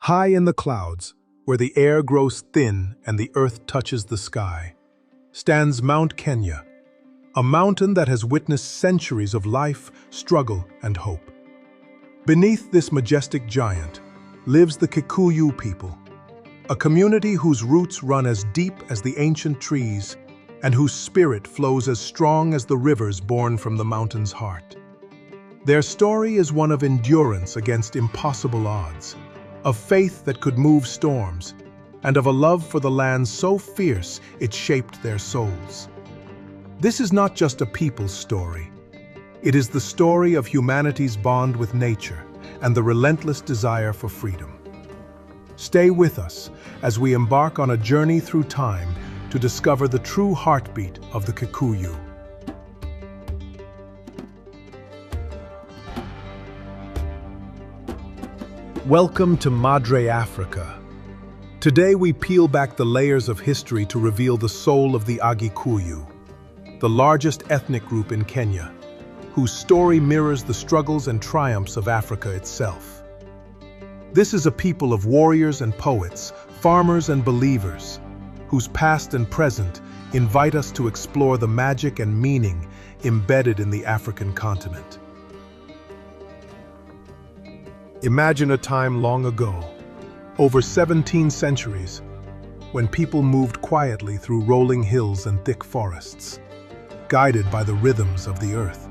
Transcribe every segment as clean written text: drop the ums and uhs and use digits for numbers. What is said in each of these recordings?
High in the clouds, where the air grows thin and the earth touches the sky, stands Mount Kenya, a mountain that has witnessed centuries of life, struggle, and hope. Beneath this majestic giant lives the Kikuyu people, a community whose roots run as deep as the ancient trees and whose spirit flows as strong as the rivers born from the mountain's heart. Their story is one of endurance against impossible odds, of faith that could move storms, and of a love for the land so fierce it shaped their souls. This is not just a people's story. It is the story of humanity's bond with nature and the relentless desire for freedom. Stay with us as we embark on a journey through time to discover the true heartbeat of the Kikuyu. Welcome to Madre Africa. Today we peel back the layers of history to reveal the soul of the Agikuyu, the largest ethnic group in Kenya, whose story mirrors the struggles and triumphs of Africa itself. This is a people of warriors and poets, farmers and believers, whose past and present invite us to explore the magic and meaning embedded in the African continent. Imagine a time long ago, over 17 centuries, when people moved quietly through rolling hills and thick forests, guided by the rhythms of the earth.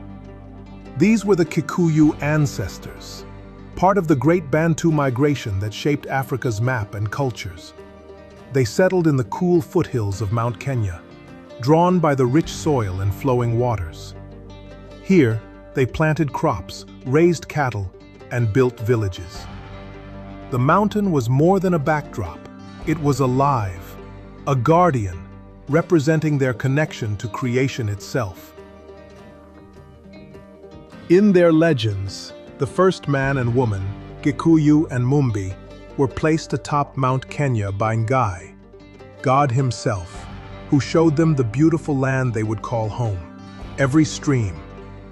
These were the Kikuyu ancestors, part of the great Bantu migration that shaped Africa's map and cultures. They settled in the cool foothills of Mount Kenya, drawn by the rich soil and flowing waters. Here, they planted crops, raised cattle, and built villages. The mountain was more than a backdrop. It was alive, a guardian, representing their connection to creation itself. In their legends, the first man and woman, Kikuyu and Mumbi, were placed atop Mount Kenya by Ngai, God himself, who showed them the beautiful land they would call home. Every stream,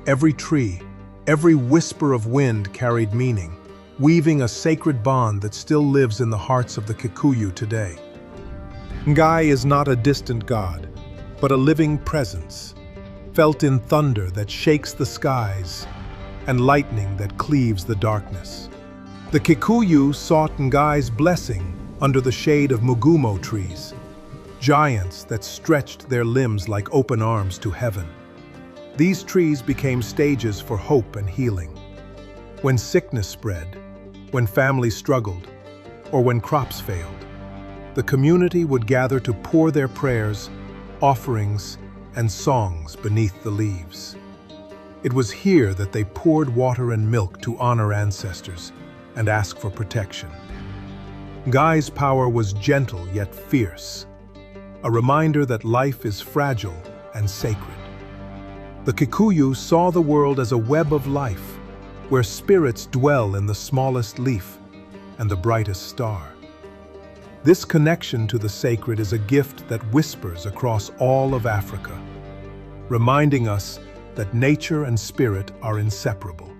every tree, every whisper of wind carried meaning, weaving a sacred bond that still lives in the hearts of the Kikuyu today. Ngai is not a distant god, but a living presence, felt in thunder that shakes the skies and lightning that cleaves the darkness. The Kikuyu sought Ngai's blessing under the shade of mugumo trees, giants that stretched their limbs like open arms to heaven. These trees became stages for hope and healing. When sickness spread, when families struggled, or when crops failed, the community would gather to pour their prayers, offerings, and songs beneath the leaves. It was here that they poured water and milk to honor ancestors and ask for protection. Ngai's power was gentle yet fierce, a reminder that life is fragile and sacred. The Kikuyu saw the world as a web of life, where spirits dwell in the smallest leaf and the brightest star. This connection to the sacred is a gift that whispers across all of Africa, reminding us that nature and spirit are inseparable.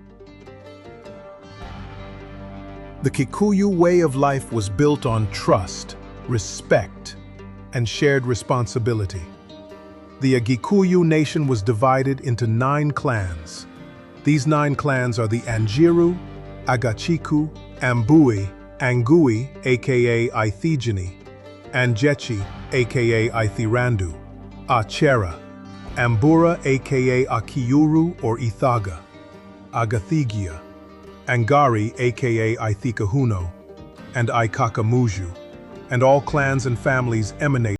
The Kikuyu way of life was built on trust, respect, and shared responsibility. The Agikuyu nation was divided into 9 clans. These 9 clans are the Anjiru, Agachiku, Ambui, Angui, aka Ithigeni, Anjechi, aka Ithirandu, Achera, Ambura, aka Akiuru or Ithaga, Agathigia, Angari, aka Ithikahuno, and Ikakamuju, and all clans and families emanate